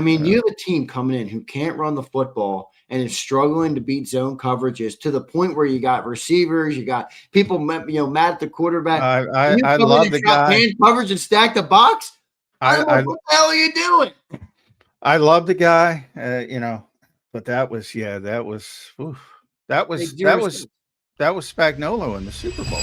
I mean, you have a team coming in who can't run the football and is struggling to beat zone coverages to the point where you got receivers, you got people, mad at the quarterback. You I come in love and the drop guy. man coverage and stack the box. I'm like, I what the hell are you doing? I love the guy. But that was oof. that was Makes that zero was sense. that was Spagnuolo in the Super Bowl.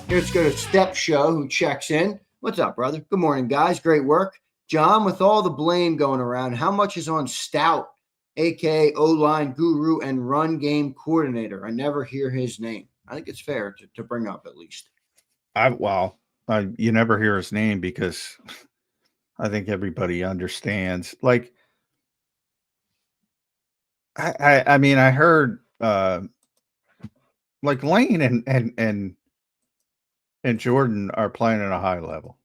Here, let's go to Step Show, who checks in. What's up, brother? Good morning, guys. Great work. John, with all the blame going around, how much is on Stout, a.k.a. OLine guru and run game coordinator? I never hear his name. I think it's fair to bring up at least. You never hear his name because I think everybody understands. Like, I mean, I heard like Lane and Jordan are playing at a high level.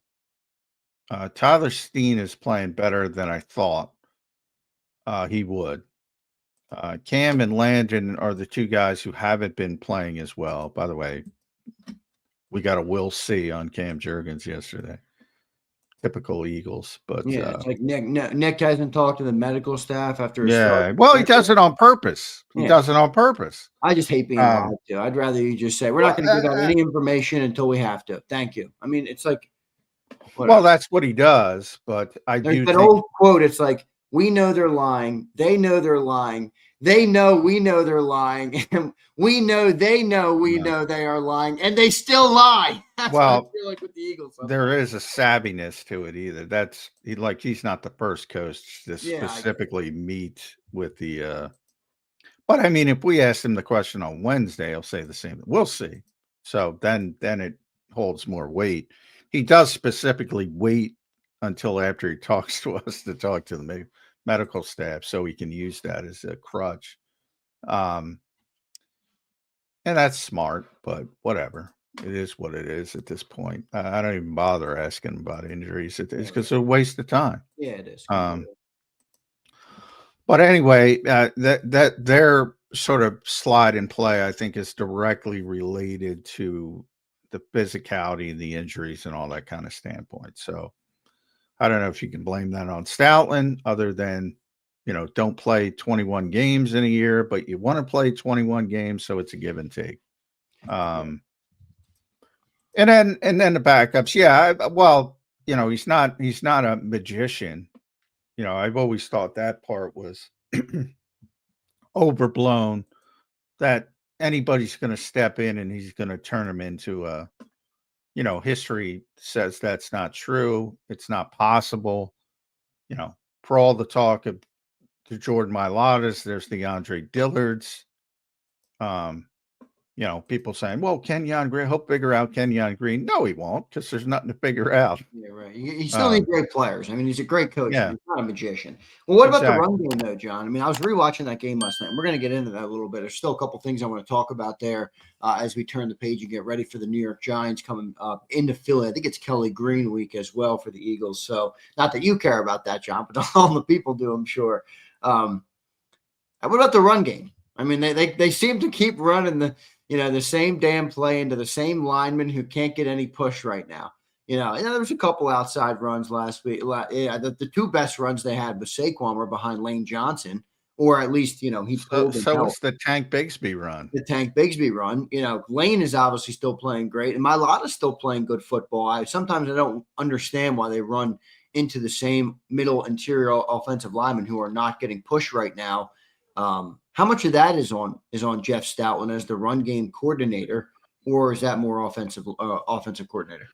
Tyler Steen is playing better than I thought he would. Cam and Landon are the two guys who haven't been playing as well. By the way, we got a "we'll see" on Cam Jurgens yesterday. Typical Eagles, but Yeah, it's like Nick hasn't talked to the medical staff after his start. yeah. Well, he does it on purpose. He Yeah. does it on purpose. I just hate being lied to. I'd rather you just say, we're not going to give out any information until we have to. Thank you. I mean, it's like, whatever. Well, that's what he does, but I There's do that think old quote. It's like, we know they're lying. They know they're lying. They know we know they're lying. And we know they know we know they are lying. And they still lie. That's what I feel like with the Eagles. Sometimes. There is a savviness to it either. He's not the first coach to specifically meet with the but I mean, if we asked him the question on Wednesday, he'll say the same. We'll see. So then it holds more weight. He does specifically wait until after he talks to us to talk to the medical staff so he can use that as a crutch. And that's smart, but whatever. It is what it is at this point. I don't even bother asking about injuries. It's because it's a waste of time. Yeah, it is. But anyway, that their sort of slide and play, I think, is directly related to the physicality and the injuries and all that kind of standpoint. So I don't know if you can blame that on Stoutland, other than, don't play 21 games in a year, but you want to play 21 games, so it's a give and take. And then the backups, he's not a magician. I've always thought that part was overblown, that anybody's going to step in and he's going to turn them into a, history says that's not true. It's not possible. For all the talk of the Jordan Mailatas, there's the Andre Dillards. People saying, well, Kenyon Green, he'll figure out Kenyon Green. No, he won't, because there's nothing to figure out. Yeah, right. You still need great players. I mean, he's a great coach. Yeah. He's not a magician. Well, what about the run game, though, John? I mean, I was rewatching that game last night. And we're going to get into that a little bit. There's still a couple things I want to talk about there as we turn the page and get ready for the New York Giants coming into Philly. I think it's Kelly Green week as well for the Eagles. So not that you care about that, John, but all the people do, I'm sure. What about the run game? I mean, they seem to keep running the same damn play into the same lineman who can't get any push right now. There was a couple outside runs last week. The two best runs they had with Saquon were behind Lane Johnson, or at least, he pulled. So what's the Tank Bigsby run? The Tank Bigsby run. Lane is obviously still playing great, and Mailata's still playing good football. Sometimes I don't understand why they run into the same middle interior offensive linemen who are not getting pushed right now. How much of that is on Jeff Stoutland as the run game coordinator, or is that more offensive coordinator?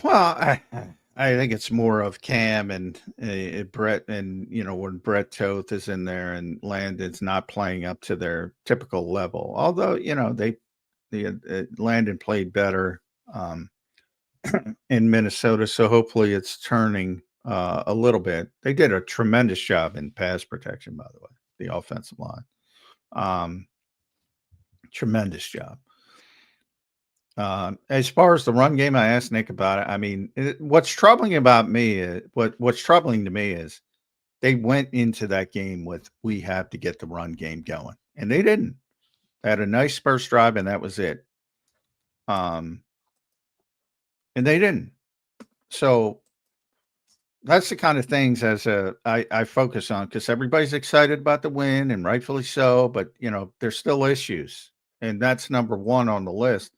Well, I think it's more of Cam and Brett, and when Brett Toth is in there and Landon's not playing up to their typical level. Although Landon played better in Minnesota, so hopefully it's turning a little bit. They did a tremendous job in pass protection, by the way, the offensive line. Tremendous job. As far as the run game, I asked Nick about it. I mean, what's troubling to me is they went into that game with, we have to get the run game going, and they didn't. They had a nice first drive, and that was it. And they didn't. So that's the kind of things I focus on, because everybody's excited about the win, and rightfully so, but there's still issues. And that's number one on the list.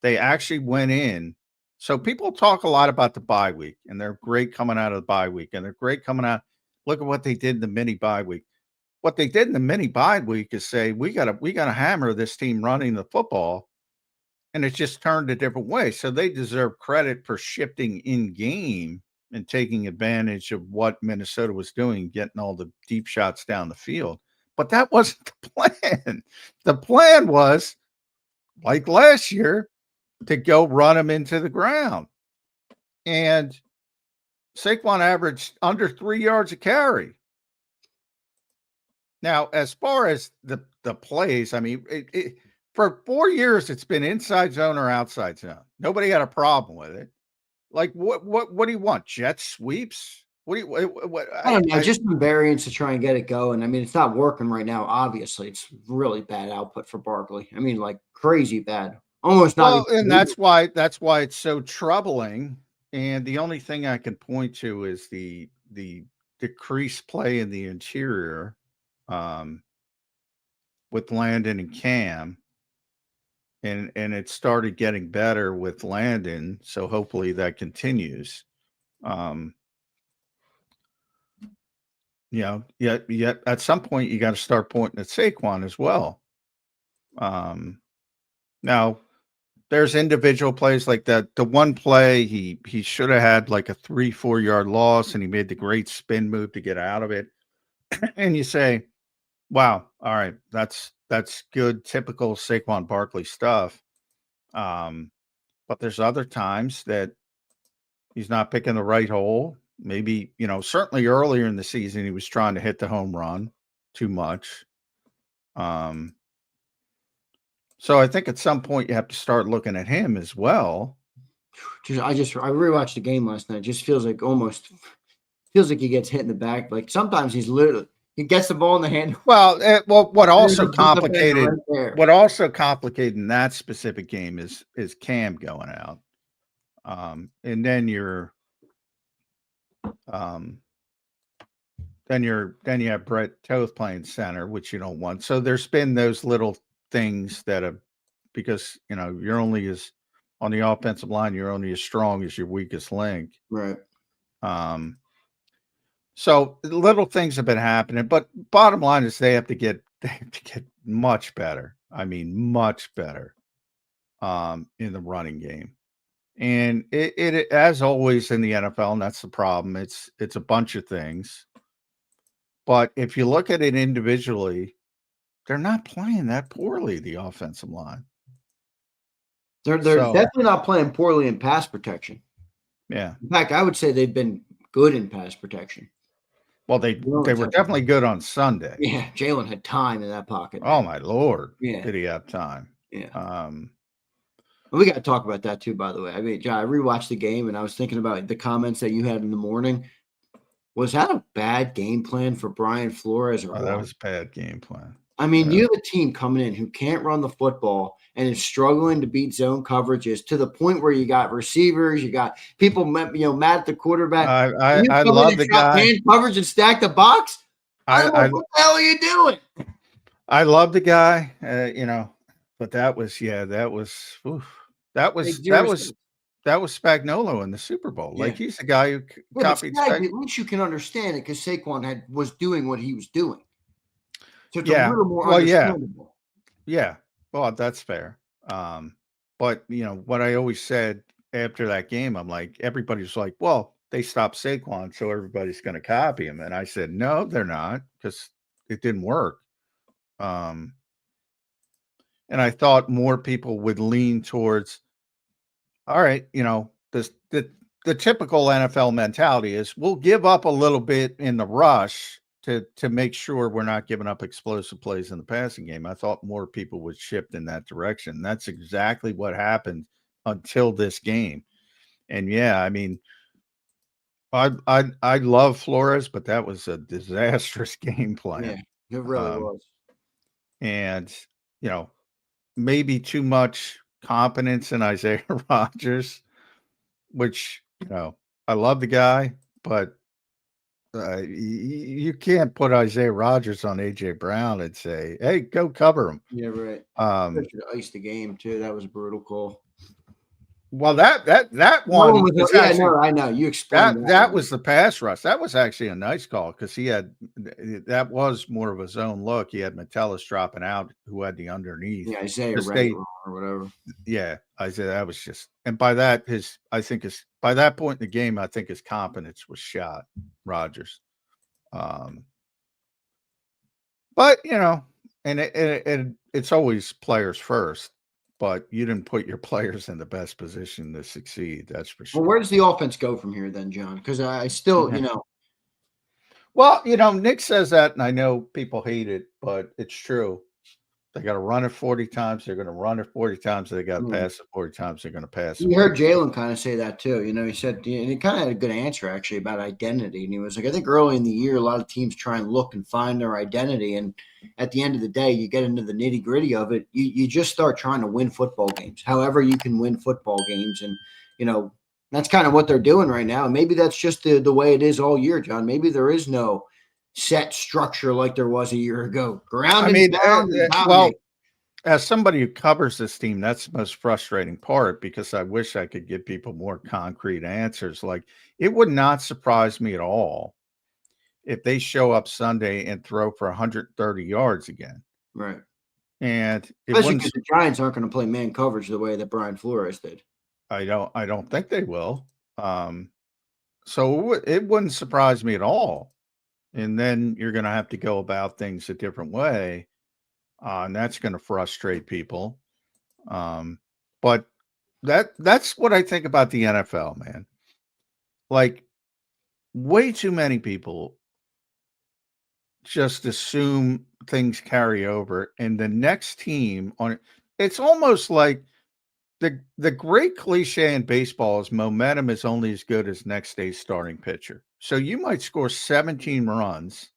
They actually went in. So people talk a lot about the bye week, and they're great coming out of the bye week, and they're great coming out. Look at what they did in the mini bye week. What they did in the mini bye week is say, we gotta hammer this team running the football, and it's just turned a different way. So they deserve credit for shifting in game and taking advantage of what Minnesota was doing, getting all the deep shots down the field. But that wasn't the plan. The plan was, like last year, to go run them into the ground. And Saquon averaged under 3 yards a carry. Now, as far as the plays, I mean, for 4 years, it's been inside zone or outside zone. Nobody had a problem with it. Like, what do you want? Jet sweeps? What do you what? I don't know, just some variants to try and get it going. I mean, it's not working right now. Obviously, it's really bad output for Barkley. I mean, like crazy bad. Almost not. Well, and that's why it's so troubling. And the only thing I can point to is the decreased play in the interior, with Landon and Cam. And it started getting better with Landon, so hopefully that continues. Yet at some point you got to start pointing at Saquon as well. Now there's individual plays like that. The one play he should have had like a 3-4 yard loss, and he made the great spin move to get out of it. And you say, wow, all right, that's good, typical Saquon Barkley stuff. But there's other times that he's not picking the right hole. Maybe, certainly earlier in the season, he was trying to hit the home run too much. So I think at some point you have to start looking at him as well. I rewatched the game last night. It just feels like he gets hit in the back. Like sometimes he gets the ball in the hand. Well, what also complicated in that specific game is Cam going out. And then you have Brett Toth playing center, which you don't want. So there's been those little things that have, because you're only as on the offensive line, you're only as strong as your weakest link. Right. So little things have been happening, but bottom line is they have to get much better. I mean, much better in the running game. And it as always in the NFL, and that's the problem. It's a bunch of things. But if you look at it individually, they're not playing that poorly, the offensive line. They're definitely not playing poorly in pass protection. Yeah. In fact, I would say they've been good in pass protection. Well, they were definitely good on Sunday. Yeah, Jalen had time in that pocket. Oh my Lord! Yeah, did he have time? Yeah. We got to talk about that too, by the way. I mean, John, I rewatched the game and I was thinking about the comments that you had in the morning. Was that a bad game plan for Brian Flores? That was a bad game plan. I mean, you have a team coming in who can't run the football and is struggling to beat zone coverages to the point where you got receivers, you got people, mad at the quarterback. I love the guy. Man coverage and stack the box. What the hell are you doing? I love the guy, but that was Spagnuolo in the Super Bowl. Yeah. Like he's the guy who copied. At least you can understand it because Saquon was doing what he was doing. So it's a little more understandable. Yeah. Well, that's fair. But what I always said after that game, I'm like, everybody's like, well, they stopped Saquon, so everybody's going to copy him. And I said, no, they're not, because it didn't work. And I thought more people would lean towards, all right, the typical NFL mentality is we'll give up a little bit in the rush to make sure we're not giving up explosive plays in the passing game. I thought more people would shift in that direction. That's exactly what happened until this game. And yeah, I mean, I love Flores, but that was a disastrous game plan. Yeah, it really was. And maybe too much confidence in Isaiah Rodgers, which I love the guy, but You can't put Isaiah Rodgers on A.J. Brown and say, "Hey, go cover him." Yeah, right. Should have iced the game too. That was a brutal call. Well, that one was yeah, actually no, I know. You explained that was the pass rush. That was actually a nice call because that was more of a zone look. He had Metellus dropping out, who had the underneath. Yeah, Isaiah read it wrong or whatever. Yeah, Isaiah. That was just, and by that by that point in the game, I think his confidence was shot. Rodgers. But and it's always players first. But you didn't put your players in the best position to succeed. That's for sure. Well, where does the offense go from here then, John? Because I still, Well, Nick says that, and I know people hate it, but it's true. They got to run it 40 times. They're going to run it 40 times. They got to pass it 40 times. They're going to pass it. You heard Jalen kind of say that too. He said, and he kind of had a good answer actually about identity. And he was like, I think early in the year, a lot of teams try and look and find their identity. And at the end of the day, you get into the nitty gritty of it. You just start trying to win football games, however you can win football games. And, that's kind of what they're doing right now. And maybe that's just the way it is all year, John. Maybe there is no set structure like there was a year ago. Well, as somebody who covers this team, that's the most frustrating part because I wish I could give people more concrete answers. Like, it would not surprise me at all if they show up Sunday and throw for 130 yards again. Right. And especially because the Giants aren't going to play man coverage the way that Brian Flores did. I don't think they will. So it wouldn't surprise me at all. And then you're going to have to go about things a different way. And that's going to frustrate people. But that's what I think about the NFL, man. Like, way too many people just assume things carry over, and the next team it's almost like the great cliche in baseball is momentum is only as good as next day's starting pitcher. So you might score 17 runs,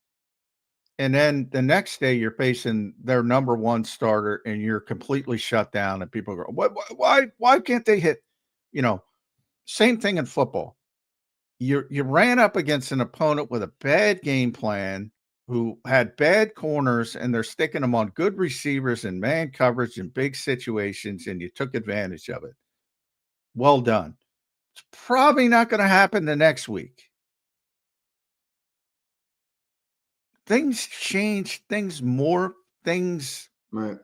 and then the next day you're facing their number one starter and you're completely shut down, and people go, why can't they hit? Same thing in football. You ran up against an opponent with a bad game plan who had bad corners, and they're sticking them on good receivers and man coverage in big situations, and you took advantage of it. Well done. It's probably not going to happen the next week. Things change, things morph, things, right.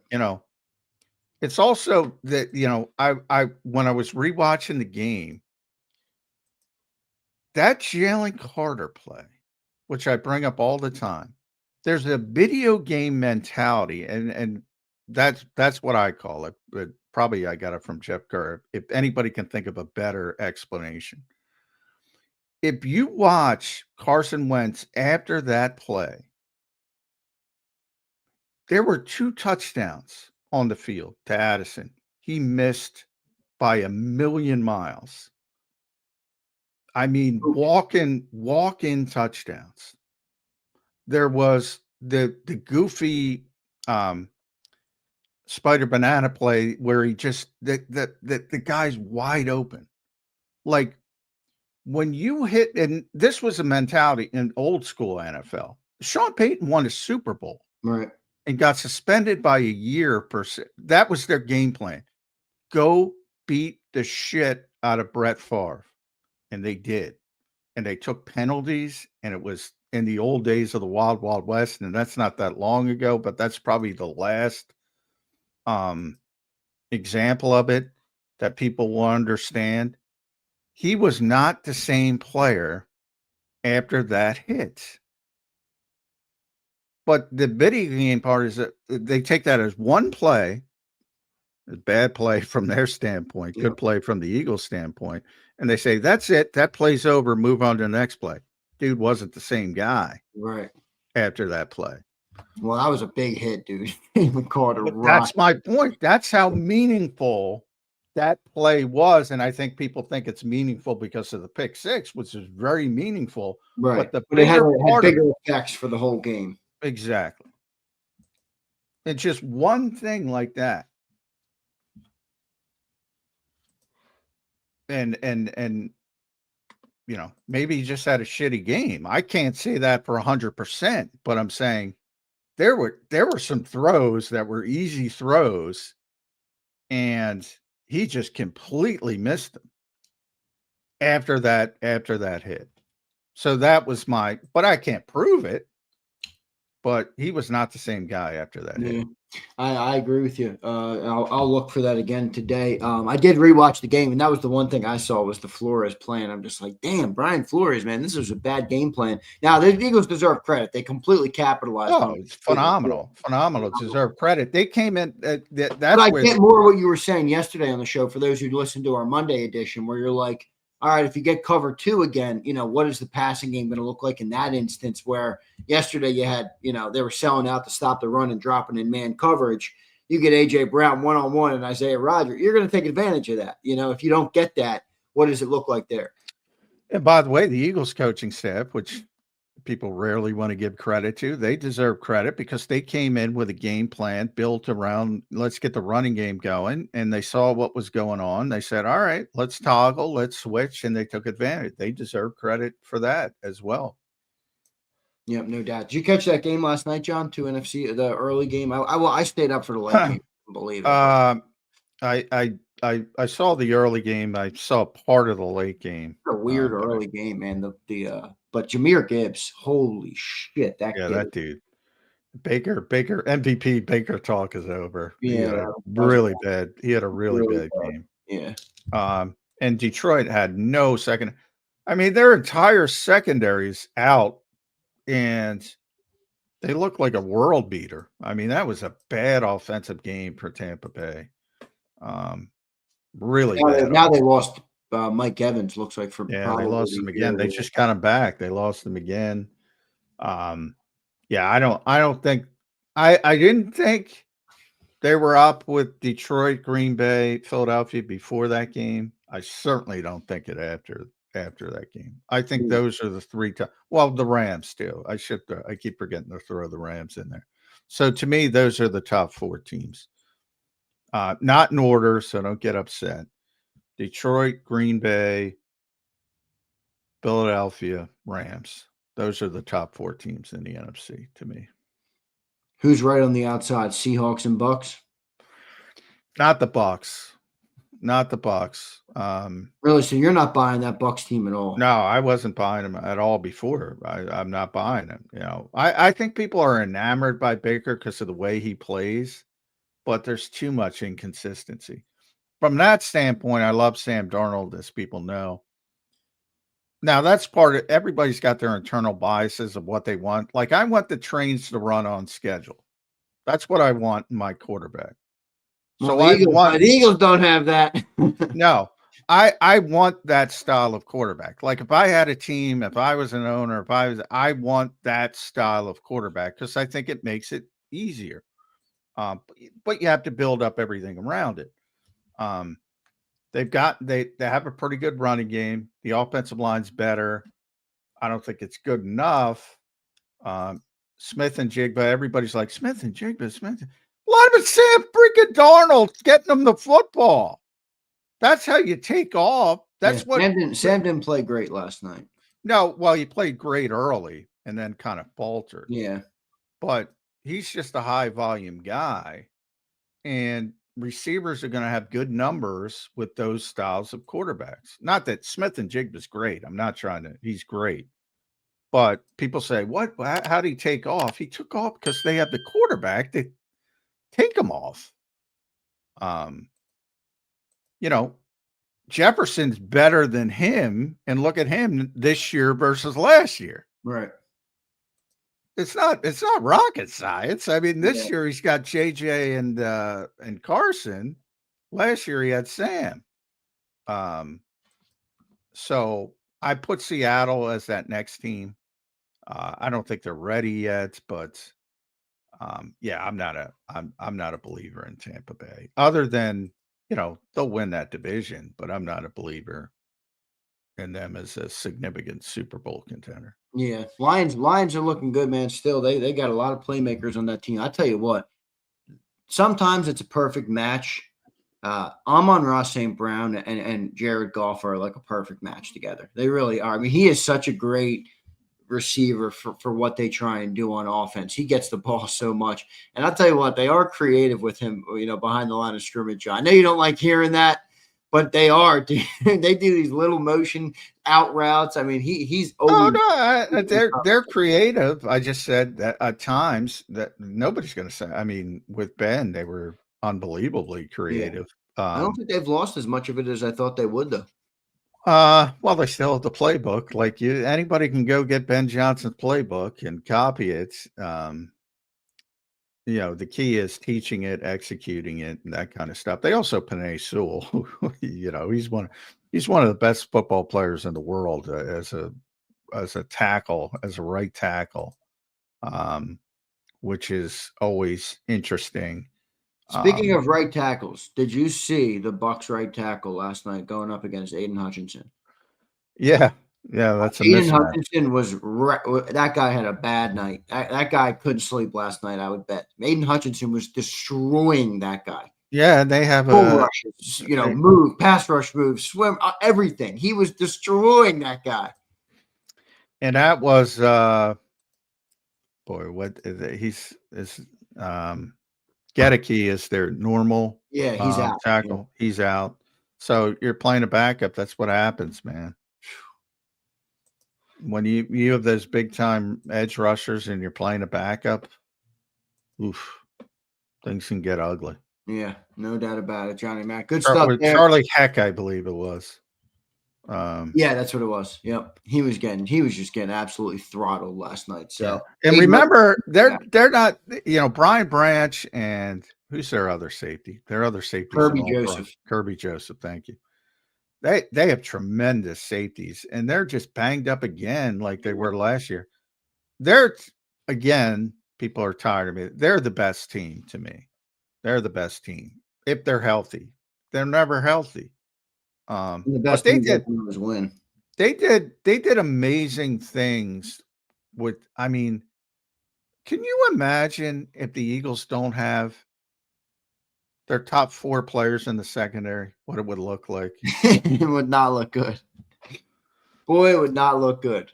It's also that, I when I was rewatching the game, that Jalen Carter play, which I bring up all the time, there's a video game mentality, and that's what I call it. But probably I got it from Jeff Kerr. If anybody can think of a better explanation. If you watch Carson Wentz after that play, there were 2 touchdowns on the field to Addison. He missed by a million miles. I mean, walk-in touchdowns. There was the goofy spider banana play where he just the guy's wide open. Like, when you hit, and this was a mentality in old school NFL. Sean Payton won a Super Bowl, right, and got suspended by a year per se. That was their game plan. Go beat the shit out of Brett Favre. And they did. And they took penalties, and it was in the old days of the Wild Wild West, and that's not that long ago, but that's probably the last example of it that people will understand. He was not the same player after that hit. But the video game part is that they take that as one play, a bad play from their standpoint, good play from the Eagles' standpoint, and they say, that's it, that play's over, move on to the next play. Dude wasn't the same guy right after that play. Well, that was a big hit, dude. Carter, that's my point. That's how meaningful that play was, and I think people think it's meaningful because of the pick six, which is very meaningful. Right, but it had bigger effects for the whole game. Exactly. It's just one thing like that. And maybe he just had a shitty game. I can't say that for 100%, but I'm saying there were some throws that were easy throws, and he just completely missed them after that hit. So that was but I can't prove it, but he was not the same guy after that hit. I agree with you. I'll look for that again today. I did rewatch the game, and that was the one thing I saw was the Flores plan. I'm just like, damn, Brian Flores, man, this was a bad game plan. Now, the Eagles deserve credit. They completely capitalized on it. It's phenomenal. Deserve credit. They came in. That's but I get more what you were saying yesterday on the show for those who listened to our Monday edition, where you're like, all right, if you get cover 2 again, what is the passing game going to look like in that instance where yesterday you had, they were selling out to stop the run and dropping in man coverage. You get A.J. Brown one-on-one and Isaiah Rodgers, you're going to take advantage of that. If you don't get that, what does it look like there? And by the way, the Eagles coaching staff, which people rarely want to give credit to, they deserve credit because they came in with a game plan built around, let's get the running game going. And they saw what was going on. They said, all right, let's toggle, let's switch. And they took advantage. They deserve credit for that as well. Yep, no doubt. Did you catch that game last night, John? To NFC, the early game. I stayed up for the late game. Believe it. I saw the early game. I saw part of the late game. A weird early game, man. But Jahmyr Gibbs, holy shit, that dude. Baker MVP Baker talk is over. Yeah, he had a really bad game. Yeah. And Detroit had no second. I mean, their entire secondary's out, and they look like a world beater. I mean, that was a bad offensive game for Tampa Bay. Really bad. Now they lost Mike Evans, looks like they lost him again. They just got him back. They lost him again. I don't think I didn't think they were up with Detroit, Green Bay, Philadelphia before that game. I certainly don't think it after that game. I think those are the 3 the Rams too. I keep forgetting to throw the Rams in there. So to me, those are the top 4 teams. Not in order, so don't get upset. Detroit, Green Bay, Philadelphia, Rams. Those are the top 4 teams in the NFC to me. Who's right on the outside? Seahawks and Bucks? Not the Bucks. Really? So you're not buying that Bucks team at all? No, I wasn't buying them at all before. I'm not buying them. I think people are enamored by Baker because of the way he plays, but there's too much inconsistency. From that standpoint, I love Sam Darnold, as people know. Now, that's part of everybody's got their internal biases of what they want. Like, I want the trains to run on schedule. That's what I want in my quarterback. Well, the Eagles don't have that. No, I want that style of quarterback. Like, if I had a team, if I was an owner, I want that style of quarterback because I think it makes it easier. But you have to build up everything around it. They have a pretty good running game. The offensive line's better. I don't think it's good enough. Smith and Jigba, everybody's like, Smith and Jigba, A lot of it's Sam freaking Darnold getting them the football. That's how you take off. That's what Sam didn't play great last night. No, well, he played great early and then kind of faltered. Yeah. But he's just a high volume guy. And receivers are going to have good numbers with those styles of quarterbacks. Not that Smith and Jigba's great. I'm not trying to, he's great. But people say, what? How did he take off? He took off because they have the quarterback that take him off. Jefferson's better than him. And look at him this year versus last year. Right. It's not rocket science. I mean, this year he's got JJ and Carson. Last year he had Sam. So I put Seattle as that next team. I don't think they're ready yet, but I'm not a believer in Tampa Bay. Other than, they'll win that division, but I'm not a believer in them as a significant Super Bowl contender. Yeah, Lions are looking good, man. Still, they got a lot of playmakers on that team. I tell you what, sometimes it's a perfect match Amon-Ra St. Brown and Jared Goff are like a perfect match together. They really are. I mean, he is such a great receiver for what they try and do on offense. He gets the ball so much. And I'll tell you what, they are creative with him, behind the line of scrimmage. I know you don't like hearing that, but they are. They do these little motion out routes. I mean, he's always. They're creative. I just said that at times that nobody's going to say. I mean, with Ben, they were unbelievably creative. Yeah. I don't think they've lost as much of it as I thought they would, though. Well, they still have the playbook. Like anybody can go get Ben Johnson's playbook and copy it. The key is teaching it, executing it, and that kind of stuff. They also Penei Sewell. He's one of the best football players in the world as a tackle, as a right tackle, which is always interesting. Speaking of right tackles, did you see the Bucs right tackle last night going up against Aiden Hutchinson? Yeah, that's a Aiden mismatch. Hutchinson that guy had a bad night. That guy couldn't sleep last night, I would bet. Aiden Hutchinson was destroying that guy. Yeah, they have rushes, move, pass rush move, swim, everything. He was destroying that guy. And that was Gedeke is their normal he's out. tackle. Yeah. He's out. So you're playing a backup. That's what happens, man. When you have those big time edge rushers and you're playing a backup, things can get ugly. Yeah, no doubt about it, Johnny Mac. Good stuff there. Charlie Heck, I believe it was. Yeah, that's what it was. Yep, he was just getting absolutely throttled last night. So, and remember, they're not, Brian Branch and who's their other safety? Their other safety, Kirby Joseph. Thank you. They have tremendous safeties, and they're just banged up again, like they were last year. People are tired of me. They're the best team to me. They're the best team if they're healthy. They're never healthy. The best thing they did was win. They did amazing things with. I mean, can you imagine if the Eagles don't have their top 4 players in the secondary? What it would look like? It would not look good. Boy, it would not look good.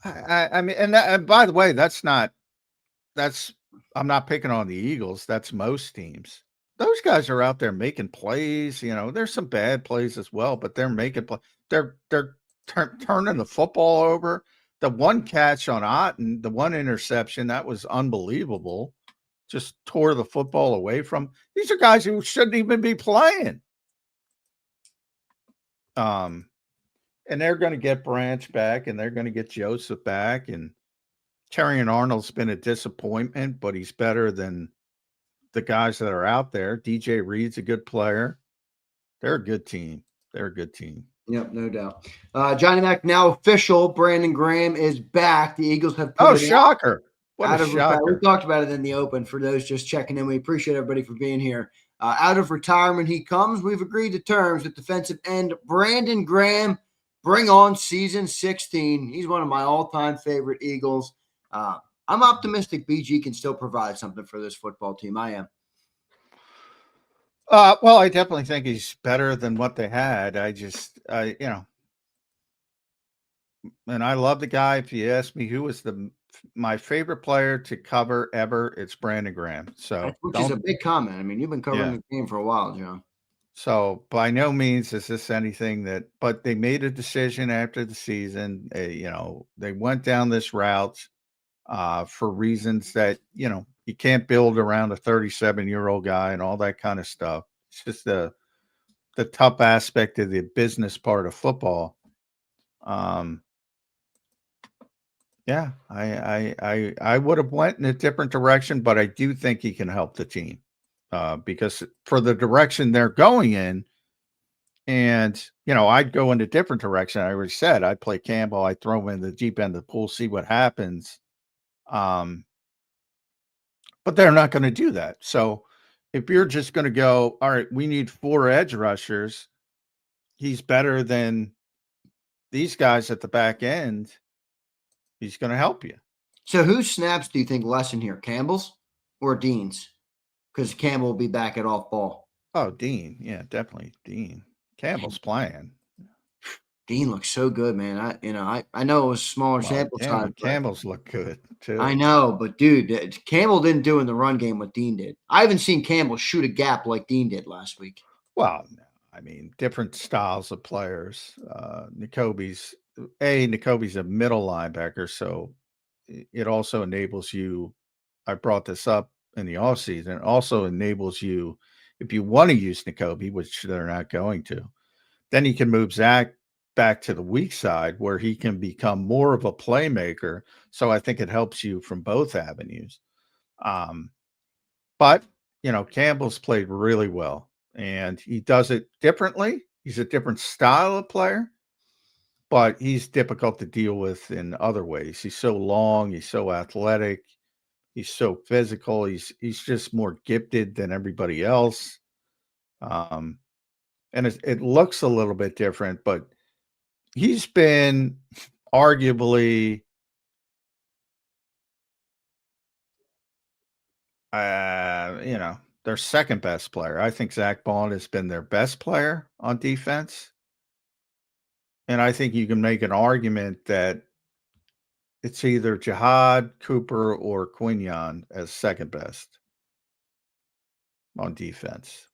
I mean, and by the way, I'm not picking on the Eagles. That's most teams. Those guys are out there making plays. There's some bad plays as well, but they're making plays. They're turning the football over. The one catch on Otten, the one interception, that was unbelievable. Just tore the football away from. These are guys who shouldn't even be playing. And they're going to get Branch back, and they're going to get Joseph back, and Terrion Arnold's been a disappointment, but he's better than the guys that are out there. DJ Reed's a good player. They're a good team. Yep, no doubt. Johnny Mac, now official. Brandon Graham is back. The Eagles have shocker. What a shocker. We talked about it in the open. For those just checking in, we appreciate everybody for being here. Out of retirement he comes. We've agreed to terms with defensive end Brandon Graham. Bring on season 16. He's one of my all-time favorite Eagles. I'm optimistic BG can still provide something for this football team. I am. Well, I definitely think he's better than what they had. And I love the guy. If you ask me who was my favorite player to cover ever, it's Brandon Graham. So, which is a big comment. I mean, you've been covering the game for a while, John. So by no means is this anything but they made a decision after the season. They went down this route for reasons that, you can't build around a 37-year-old guy and all that kind of stuff. It's just the tough aspect of the business part of football. Yeah, I would have went in a different direction, but I do think he can help the team because for the direction they're going in, and I'd go in a different direction. I already said I'd play Campbell. I'd throw him in the deep end of the pool, see what happens. But they're not going to do that. So if you're just going to go, all right, we need 4 edge rushers. He's better than these guys at the back end. He's going to help you. So whose snaps do you think lessen here, Campbell's or Dean's? Because Campbell will be back at off ball. Oh, Dean. Yeah, definitely Dean. Campbell's playing. Dean looks so good, man. I know it was smaller Well, sample size, but Campbell's look good I too. know, but dude, Campbell didn't do in the run game what Dean did. I haven't seen Campbell shoot a gap like Dean did last week. Well, no, I mean, different styles of players. N'Kobe's a middle linebacker, so it also enables you. I brought this up in the offseason. It also enables you, if you want to use N'Kobe, which they're not going to, then you can move Zach back to the weak side where he can become more of a playmaker. So I think it helps you from both avenues. But Campbell's played really well, and he does it differently. He's a different style of player, but he's difficult to deal with in other ways. He's so long, he's so athletic, he's so physical. He's just more gifted than everybody else. And it looks a little bit different, but he's been arguably their second best player. I think Zach Bond has been their best player on defense. And I think you can make an argument that it's either Jihad, Cooper, or Quinion as second best on defense.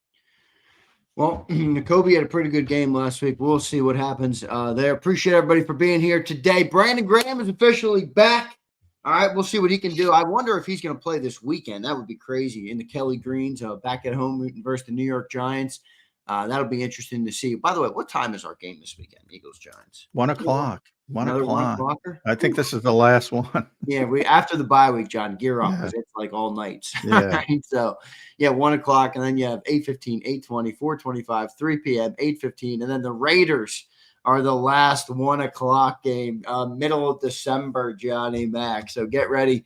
Well, N'Kobe had a pretty good game last week. We'll see what happens there. Appreciate everybody for being here today. Brandon Graham is officially back. All right, we'll see what he can do. I wonder if he's going to play this weekend. That would be crazy. In the Kelly Greens, back at home versus the New York Giants. That'll be interesting to see. By the way, what time is our game this weekend? Eagles Giants. 1 o'clock. 1 Another o'clock. 1 o'clocker? I think this is the last one. Yeah, we after the bye week, John, gear up because it's like all nights. Yeah. Right? So, 1 o'clock, and then you have 8:15, 8:20, 4:25, 3 p.m., 8:15, and then the Raiders are the last 1 o'clock game, middle of December, Johnny Mac. So get ready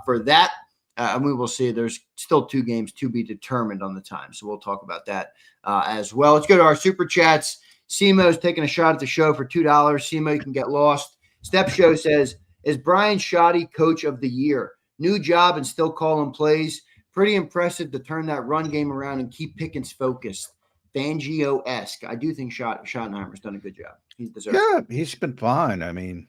for that. And we will see. There's still 2 games to be determined on the time. So we'll talk about that as well. Let's go to our super chats. Simo's taking a shot at the show for $2. Simo, you can get lost. Step Show says, is Brian Shoddy coach of the year? New job and still calling plays. Pretty impressive to turn that run game around and keep Pickens focused. Fangio-esque. I do think Schottenheimer's done a good job. He deserves it. He's been fine. I mean,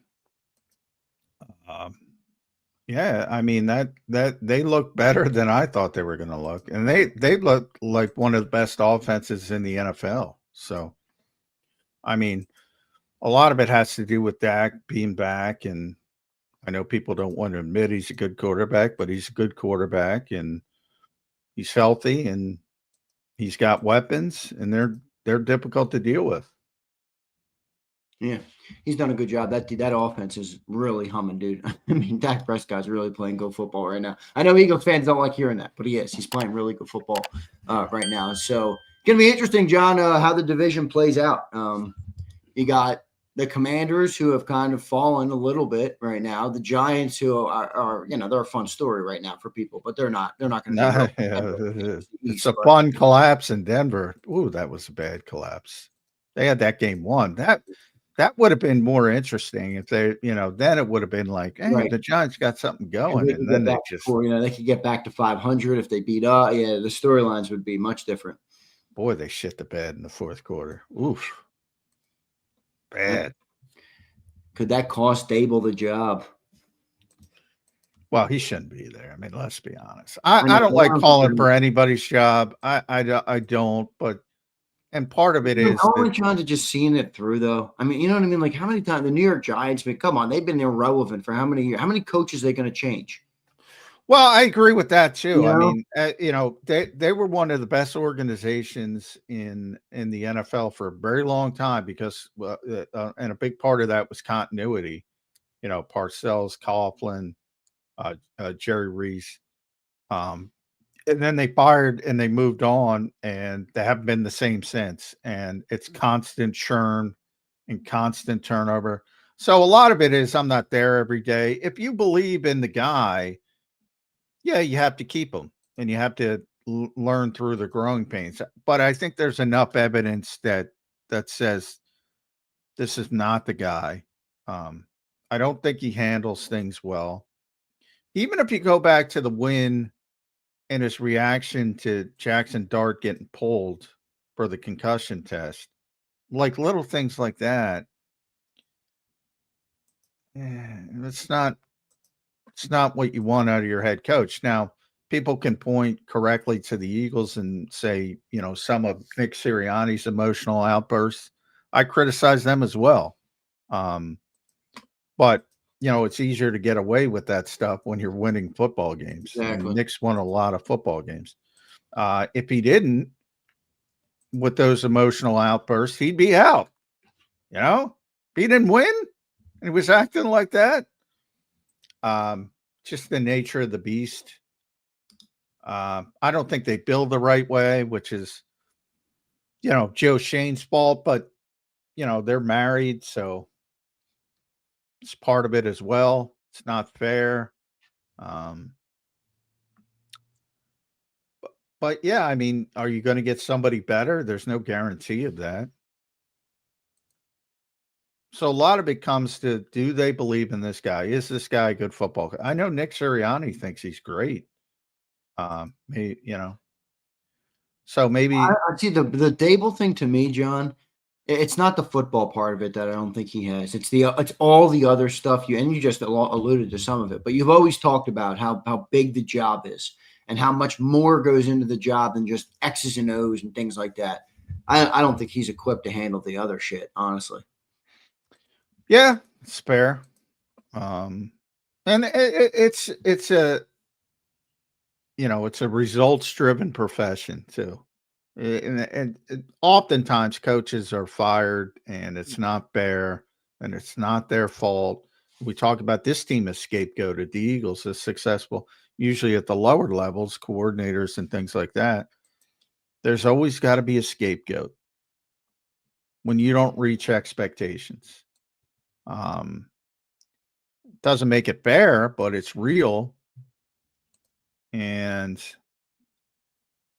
that they look better than I thought they were going to look, and they look like one of the best offenses in the NFL. So, I mean, a lot of it has to do with Dak being back, and I know people don't want to admit he's a good quarterback, but he's a good quarterback, and he's healthy, and he's got weapons, and they're difficult to deal with. Yeah, he's done a good job. That offense is really humming, dude. I mean, Dak Prescott's really playing good football right now. I know Eagles fans don't like hearing that, but he is. He's playing really good football right now. So going to be interesting, John, how the division plays out. You got the Commanders, who have kind of fallen a little bit right now. The Giants, who are they're a fun story right now for people, but they're not going to be. It's a fun collapse in Denver. Ooh, that was a bad collapse. They had that game won. That would have been more interesting if they, then it would have been like, hey, the Giants got something going, and then they just, they could get back to 500 if they beat up. Yeah, the storylines would be much different. Boy, they shit the bed in the fourth quarter. Oof, bad. Could that cost Dable the job? Well, he shouldn't be there. I mean, let's be honest. I don't like calling for anybody's job. I don't, but. And part of it is only trying to just seeing it through, though. I mean, you know what I mean? Like, how many times the New York Giants? I mean, come on, they've been irrelevant for how many years? How many coaches are they going to change? Well, I agree with that too. I mean, they were one of the best organizations in the NFL for a very long time because, and a big part of that was continuity. Parcells, Coughlin, Jerry Reese. And then they fired and they moved on, and they haven't been the same since. And it's constant churn and constant turnover. So a lot of it is I'm not there every day. If you believe in the guy, yeah, you have to keep him and you have to learn through the growing pains. But I think there's enough evidence that says this is not the guy. I don't think he handles things well. Even if you go back to the win and his reaction to Jackson Dart getting pulled for the concussion test, like little things like that. It's not what you want out of your head coach. Now, people can point correctly to the Eagles and say, some of Nick Sirianni's emotional outbursts. I criticize them as well. But it's easier to get away with that stuff when you're winning football games. Exactly. And Nick's won a lot of football games. If he didn't, with those emotional outbursts, he'd be out. If he didn't win and he was acting like that, just the nature of the beast. I don't think they build the right way, which is, Joe Shane's fault, but they're married, so it's part of it as well. It's not fair. But yeah, I mean, are you going to get somebody better? There's no guarantee of that. So a lot of it comes to, do they believe in this guy? Is this guy a good football? I know Nick Sirianni thinks he's great. So maybe I see the Dable thing to me, John. It's not the football part of it that I don't think he has. It's all the other stuff you just alluded to some of it, but you've always talked about how big the job is and how much more goes into the job than just X's and O's and things like that. I don't think he's equipped to handle the other shit, honestly. Yeah, it's fair. And it's a it's a results driven profession too. And oftentimes coaches are fired and it's not fair and it's not their fault. We talk about this team as scapegoated. The Eagles is successful, usually at the lower levels, coordinators and things like that. There's always got to be a scapegoat when you don't reach expectations. Doesn't make it fair, but it's real. And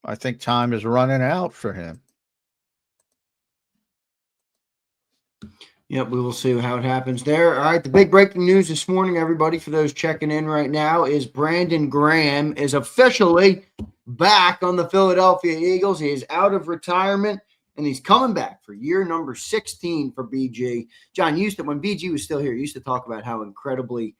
I think time is running out for him. Yep, we will see how it happens there. All right, the big breaking news this morning, everybody, for those checking in right now, is Brandon Graham is officially back on the Philadelphia Eagles. He is out of retirement, and he's coming back for year number 16 for BG. John, when BG was still here, used to talk about how incredibly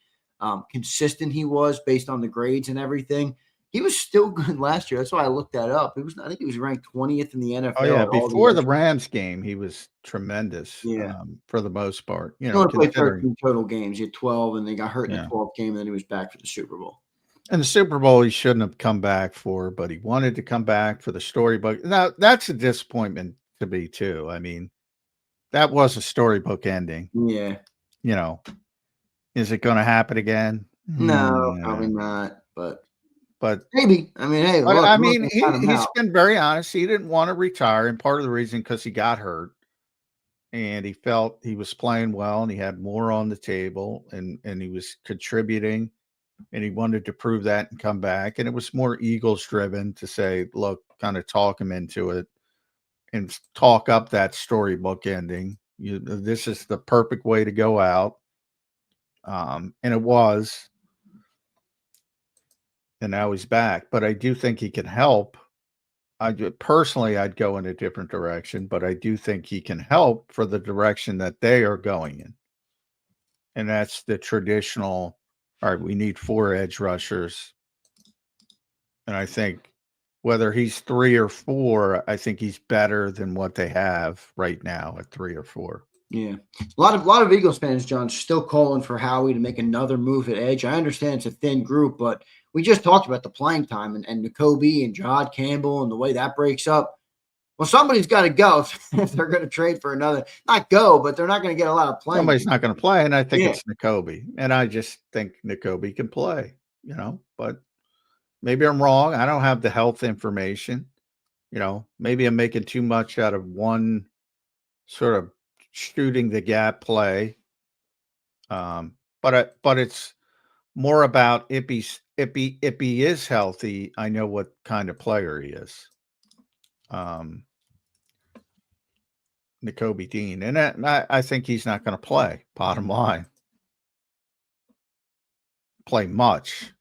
consistent he was based on the grades and everything. He was still good last year. That's why I looked that up. I think he was ranked 20th in the NFL. Oh yeah, before the Rams game, he was tremendous. Yeah, for the most part. He only played 13 total games. He had 12, and they got hurt in the 12th game, and then he was back for the Super Bowl. And the Super Bowl he shouldn't have come back for, but he wanted to come back for the storybook. Now that's a disappointment to me too. I mean, that was a storybook ending. Yeah. Is it going to happen again? No, probably not. But maybe. I mean, hey, look, he's been very honest. He didn't want to retire, and part of the reason because he got hurt, and he felt he was playing well, and he had more on the table, and he was contributing, and he wanted to prove that and come back. And it was more Eagles driven to say, look, kind of talk him into it, and talk up that storybook ending. This is the perfect way to go out, and it was. And now he's back, but I do think he can help. I'd go in a different direction, but I do think he can help for the direction that they are going in. And that's the traditional, all right, we need 4 edge rushers. And I think whether he's 3 or 4, I think he's better than what they have right now at 3 or 4. Yeah. A lot of Eagles fans, John, still calling for Howie to make another move at edge. I understand it's a thin group, but we just talked about the playing time and N'Kobe and Jod Campbell and the way that breaks up. Well, somebody's got to go if they're going to trade for another. Not go, but they're not going to get a lot of playing. Somebody's not going to play, and I think it's N'Kobe. And I just think N'Kobe can play, but maybe I'm wrong. I don't have the health information. Maybe I'm making too much out of one sort of shooting the gap play. But it's more about if he is healthy, I know what kind of player he is. N'Kobe Dean, and I think he's not going to play. Bottom line, play much.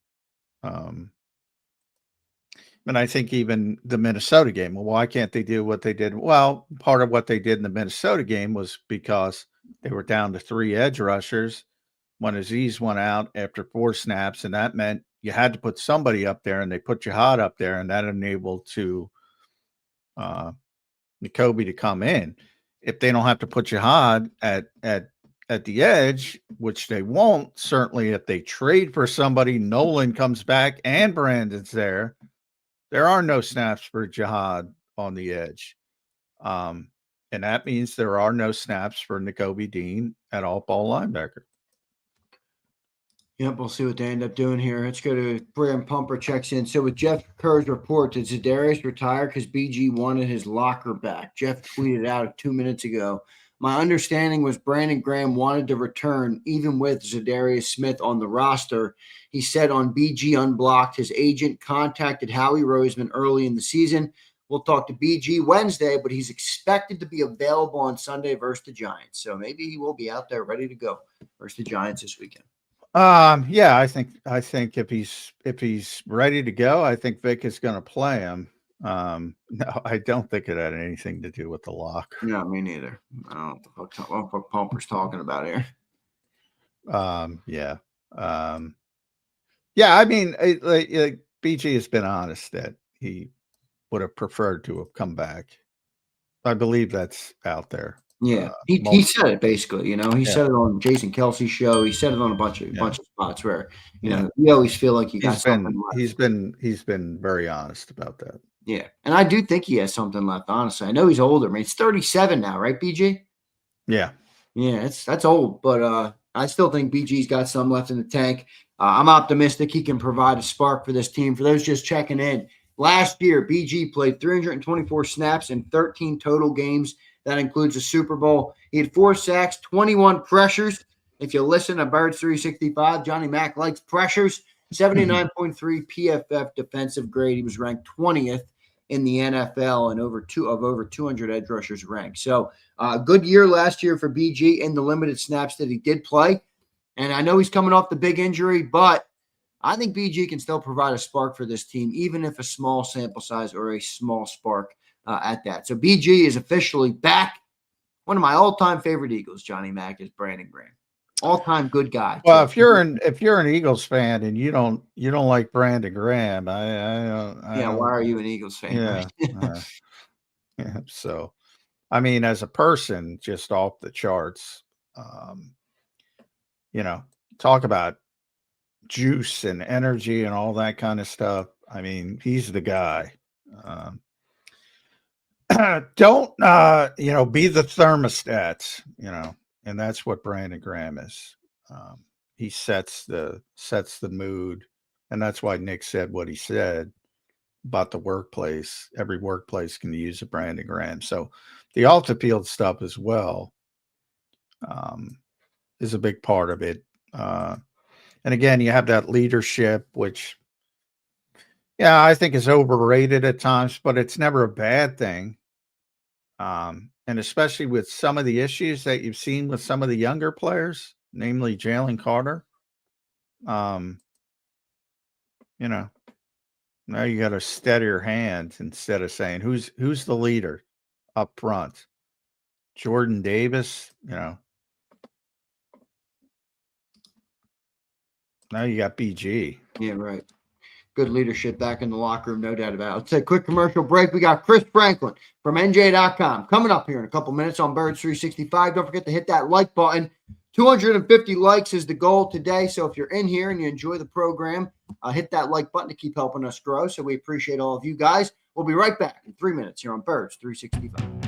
And I think even the Minnesota game, well, why can't they do what they did? Well, part of what they did in the Minnesota game was because they were down to 3 edge rushers when Aziz went out after 4 snaps, and that meant you had to put somebody up there, and they put Jihad up there, and that enabled Nakobe to come in. If they don't have to put Jihad at the edge, which they won't, certainly if they trade for somebody, Nolan comes back and Brandon's there. There are no snaps for Jihad on the edge. And that means there are no snaps for Nakobe Dean at all-ball linebacker. Yep, we'll see what they end up doing here. Let's go to Bram Pumper checks in. So with Jeff Kerr's report, did Zadarius retire because BG wanted his locker back? Jeff tweeted out 2 minutes ago. My understanding was Brandon Graham wanted to return even with Zadarius Smith on the roster. He said on BG Unblocked, his agent contacted Howie Roseman early in the season. We'll talk to BG Wednesday, but he's expected to be available on Sunday versus the Giants. So maybe he will be out there ready to go versus the Giants this weekend. Yeah, I think if he's ready to go, I think Vic is going to play him. No, I don't think it had anything to do with the lock. No, me neither. I don't know what Pumper's talking about here. Yeah. Yeah, I mean, BG has been honest that he would have preferred to have come back. I believe that's out there. Yeah, he said it basically. He said it on Jason Kelce's show. He said it on a bunch of spots where you always feel like you got something left. He's been very honest about that. Yeah, and I do think he has something left. Honestly, I know he's older. I mean, he's 37 now, right, BG? Yeah, that's old, but I still think BG's got some left in the tank. I'm optimistic he can provide a spark for this team. For those just checking in, last year BG played 324 snaps in 13 total games. That includes a Super Bowl. He had 4 sacks, 21 pressures. If you listen to Birds 365, Johnny Mack likes pressures. 79.3 PFF defensive grade. He was ranked 20th in the NFL and over 200 edge rushers ranked. So good year last year for BG in the limited snaps that he did play. And I know he's coming off the big injury, but I think BG can still provide a spark for this team, even if a small sample size or a small spark at that. So BG is officially back. One of my all-time favorite Eagles, Johnny Mack, is Brandon Graham. All-time good guy. Well, if you're an Eagles fan and you don't like Brandon Graham, why are you an Eagles fan? Yeah. So, I mean, as a person, just off the charts. Talk about juice and energy and all that kind of stuff. I mean, he's the guy. Don't be the thermostat, and that's what Brandon Graham is. He sets the mood, and that's why Nick said what he said about the workplace. Every workplace can use a Brandon Graham. So the off the field stuff as well is a big part of it. And again, you have that leadership, which I think is overrated at times, but it's never a bad thing. And especially with some of the issues that you've seen with some of the younger players, namely Jalen Carter. Now you got to steady your hand instead of saying who's the leader up front. Jordan Davis, Now you got BG. Yeah, right. Good leadership back in the locker room, no doubt about it. Let's take a quick commercial break. We got Chris Franklin from NJ.com coming up here in a couple minutes on Birds 365. Don't forget to hit that like button. 250 likes is the goal today. So if you're in here and you enjoy the program, hit that like button to keep helping us grow. So we appreciate all of you guys. We'll be right back in 3 minutes here on Birds 365.